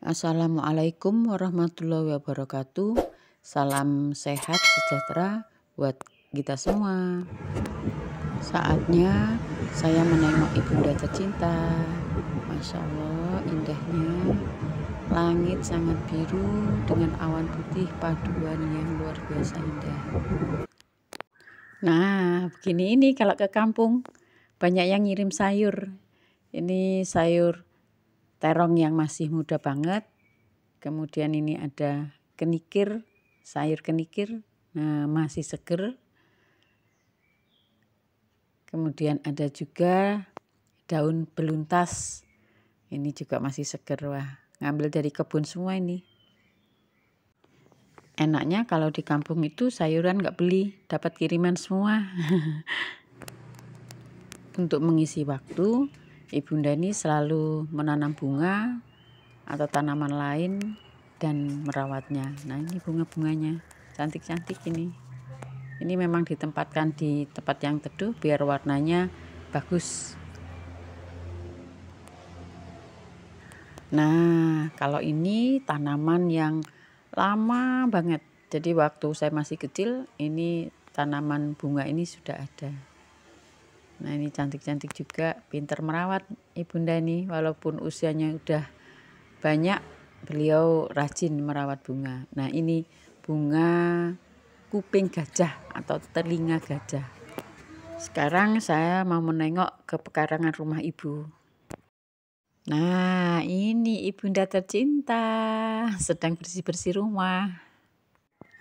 Assalamualaikum warahmatullahi wabarakatuh. Salam sehat sejahtera buat kita semua. Saatnya saya menengok ibunda tercinta. Masya Allah, indahnya langit sangat biru dengan awan putih, paduan yang luar biasa indah. Nah, begini ini kalau ke kampung banyak yang ngirim sayur. Ini sayur terong yang masih muda banget. Kemudian ini ada kenikir, sayur kenikir, nah masih seger. Kemudian ada juga daun beluntas, ini juga masih seger. Wah, ngambil dari kebun semua ini. Enaknya kalau di kampung itu sayuran nggak beli, dapat kiriman semua. Untuk mengisi waktu, ibunda ini selalu menanam bunga atau tanaman lain dan merawatnya. Nah, ini bunga-bunganya cantik-cantik ini. Ini memang ditempatkan di tempat yang teduh biar warnanya bagus. Nah, kalau ini tanaman yang lama banget. Jadi waktu saya masih kecil, ini tanaman bunga ini sudah ada. Nah, ini cantik-cantik juga, pintar merawat ibunda ini. Walaupun usianya udah banyak, beliau rajin merawat bunga. Nah, ini bunga kuping gajah atau telinga gajah. Sekarang saya mau menengok ke pekarangan rumah ibu. Nah, ini ibunda tercinta sedang bersih-bersih rumah.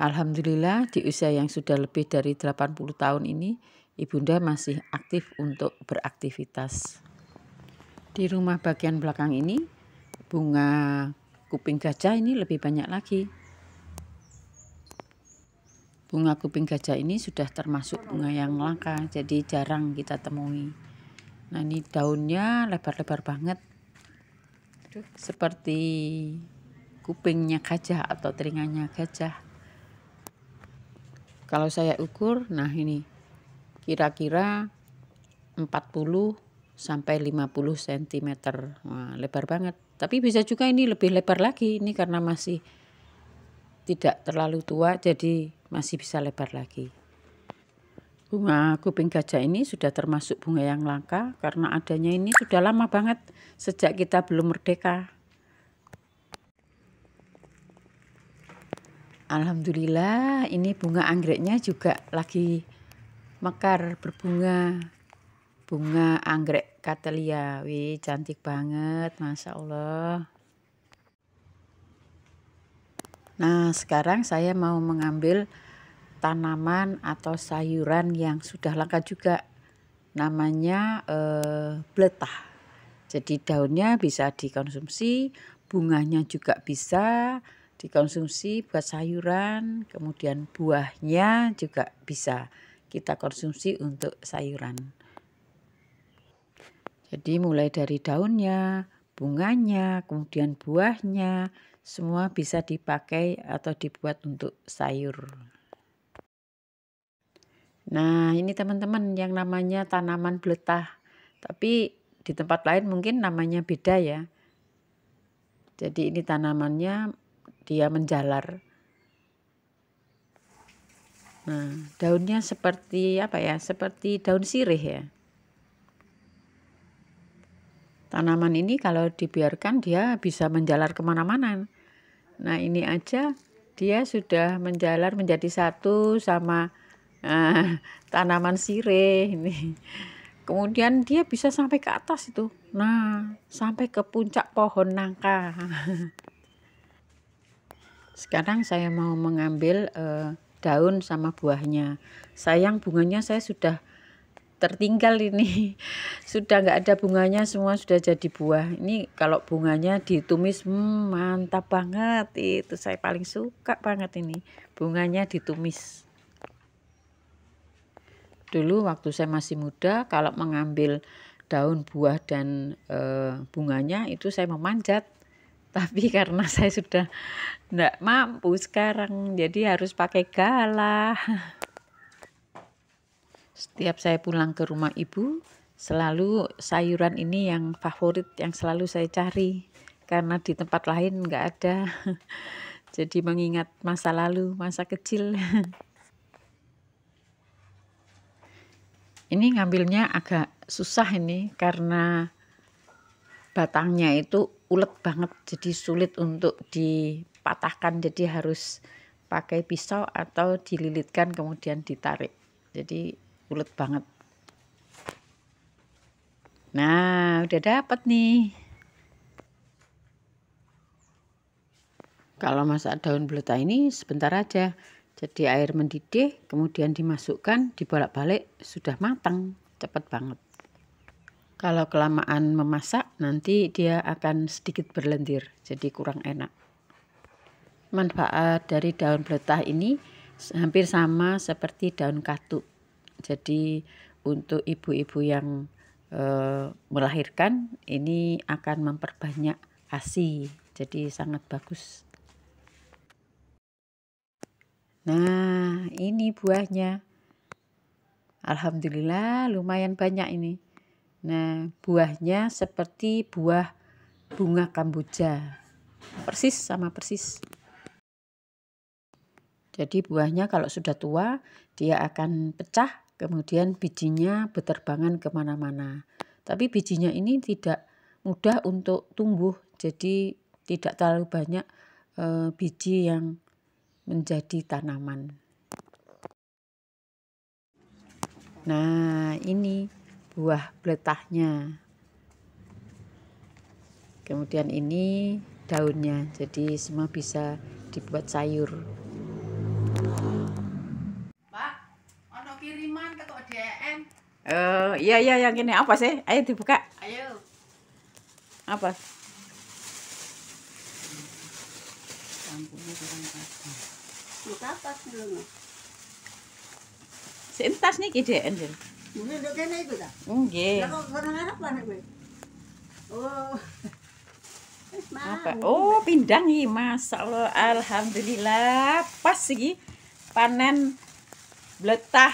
Alhamdulillah di usia yang sudah lebih dari 80 tahun ini, ibunda masih aktif untuk beraktivitas. Di rumah bagian belakang ini, bunga kuping gajah ini lebih banyak lagi. Bunga kuping gajah ini sudah termasuk bunga yang langka, jadi jarang kita temui. Nah, ini daunnya lebar-lebar banget. Seperti kupingnya gajah atau telinganya gajah. Kalau saya ukur, nah ini kira-kira 40 sampai 50 cm. Wah, lebar banget. Tapi bisa juga ini lebih lebar lagi. Ini karena masih tidak terlalu tua, jadi masih bisa lebar lagi. Bunga kuping gajah ini sudah termasuk bunga yang langka karena adanya ini sudah lama banget, sejak kita belum merdeka. Alhamdulillah, ini bunga anggreknya juga lagi mekar berbunga. Bunga anggrek Cattleya, wih cantik banget, Masya Allah. Nah, sekarang saya mau mengambil tanaman atau sayuran yang sudah langka juga. Namanya bletah. Jadi daunnya bisa dikonsumsi, bunganya juga bisa dikonsumsi buat sayuran, kemudian buahnya juga bisa kita konsumsi untuk sayuran. Jadi mulai dari daunnya, bunganya, kemudian buahnya, semua bisa dipakai atau dibuat untuk sayur. Nah, ini teman-teman yang namanya tanaman bletah. Tapi di tempat lain mungkin namanya beda ya. Jadi ini tanamannya dia menjalar. Nah, daunnya seperti apa ya? Seperti daun sirih ya. Tanaman ini kalau dibiarkan dia bisa menjalar kemana-mana. Nah, ini aja dia sudah menjalar menjadi satu sama tanaman sirih ini. Kemudian dia bisa sampai ke atas itu. Nah, sampai ke puncak pohon nangka. Sekarang saya mau mengambil daun sama buahnya. Sayang bunganya saya sudah tertinggal ini. Sudah nggak ada bunganya, semua sudah jadi buah. Ini kalau bunganya ditumis, mantap banget. Itu saya paling suka banget ini. Bunganya ditumis. Dulu waktu saya masih muda, kalau mengambil daun, buah, dan bunganya itu saya memanjat. Tapi karena saya sudah tidak mampu sekarang, jadi harus pakai galah. Setiap saya pulang ke rumah ibu, selalu sayuran ini yang favorit, yang selalu saya cari. karena di tempat lain nggak ada. Jadi mengingat masa lalu, masa kecil. Ini ngambilnya agak susah ini karena batangnya itu ulet banget, jadi sulit untuk dipatahkan, jadi harus pakai pisau atau dililitkan kemudian ditarik. Jadi ulet banget. Nah, udah dapat nih. Kalau masak daun beletak ini sebentar aja. Jadi air mendidih, kemudian dimasukkan, dibolak-balik, sudah matang. Cepat banget. Kalau kelamaan memasak, nanti dia akan sedikit berlendir, jadi kurang enak. Manfaat dari daun beletak ini hampir sama seperti daun katuk. Jadi untuk ibu-ibu yang melahirkan, ini akan memperbanyak ASI, jadi sangat bagus. Nah, ini buahnya. Alhamdulillah lumayan banyak ini. Nah, buahnya seperti buah bunga kamboja. Persis sama persis. Jadi buahnya kalau sudah tua, dia akan pecah, kemudian bijinya berterbangan kemana-mana. Tapi bijinya ini tidak mudah untuk tumbuh, jadi tidak terlalu banyak biji yang menjadi tanaman. Nah, ini buah beletaknya. Kemudian ini daunnya, jadi semua bisa dibuat sayur. Pak, ono kiriman ke DM. Iya yang ini apa sih? Ayo dibuka. Ayo. Apa? Lampunya kurang pasang. Buka pas dulu. Sentas nih DN. Mungkin ndek kene iku ta? Nggih. Lah kok warna merah banget kowe? Oh. Apa? Oh, pindang nih, Masya Allah, alhamdulillah pas sih panen bletah.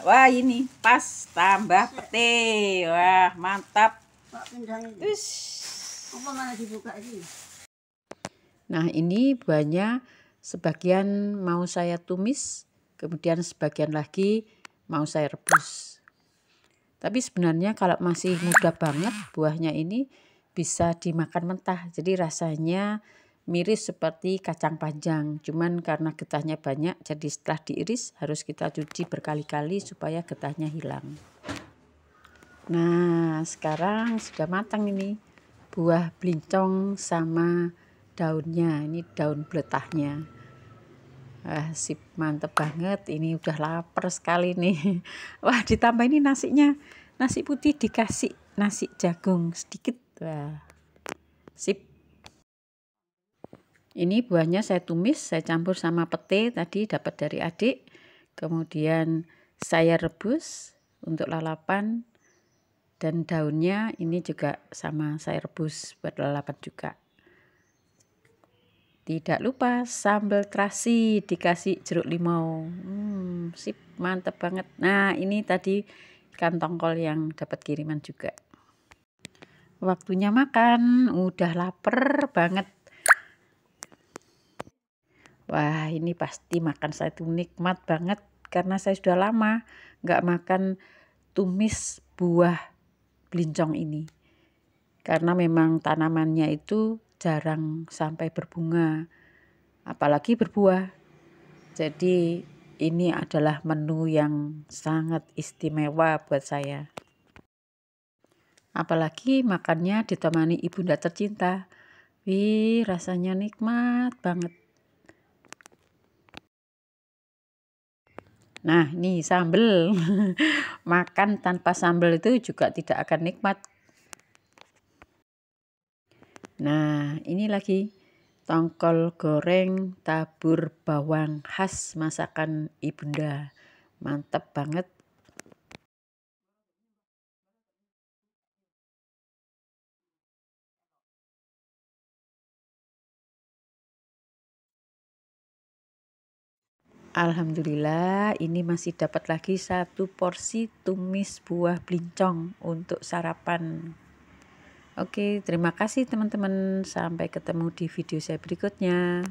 Wah ini pas tambah pete. Wah, mantap. Pak pindang ini. Apa mana dibuka ini? Nah, ini buahnya sebagian mau saya tumis, kemudian sebagian lagi mau saya rebus. Tapi sebenarnya kalau masih muda banget buahnya ini bisa dimakan mentah, jadi rasanya miris seperti kacang panjang, cuman karena getahnya banyak, jadi setelah diiris harus kita cuci berkali-kali supaya getahnya hilang. Nah, sekarang sudah matang ini buah blincong sama daunnya, ini daun beletahnya. Sip, mantep banget, ini udah lapar sekali nih. Wah, ditambah ini nasinya, nasi putih dikasih nasi jagung sedikit. Wah, sip. Ini buahnya saya tumis, saya campur sama pete tadi dapat dari adik. Kemudian saya rebus untuk lalapan. Dan daunnya ini juga sama saya rebus buat lalapan juga. Tidak lupa sambal terasi dikasih jeruk limau. Sip, mantep banget. Nah, ini tadi ikan tongkol yang dapat kiriman juga. Waktunya makan, udah lapar banget. Wah, ini pasti makan saya tuh nikmat banget karena saya sudah lama nggak makan tumis buah blincong ini. Karena memang tanamannya itu jarang sampai berbunga, apalagi berbuah. Jadi ini adalah menu yang sangat istimewa buat saya. Apalagi makannya ditemani ibunda tercinta. Wih, rasanya nikmat banget. Nah, ini sambal. Makan tanpa sambal itu juga tidak akan nikmat. Nah, ini lagi tongkol goreng tabur bawang khas masakan ibunda. Mantap banget. Alhamdulillah, ini masih dapat lagi 1 porsi tumis buah blincong untuk sarapan. Oke, terima kasih teman-teman. Sampai ketemu di video saya berikutnya.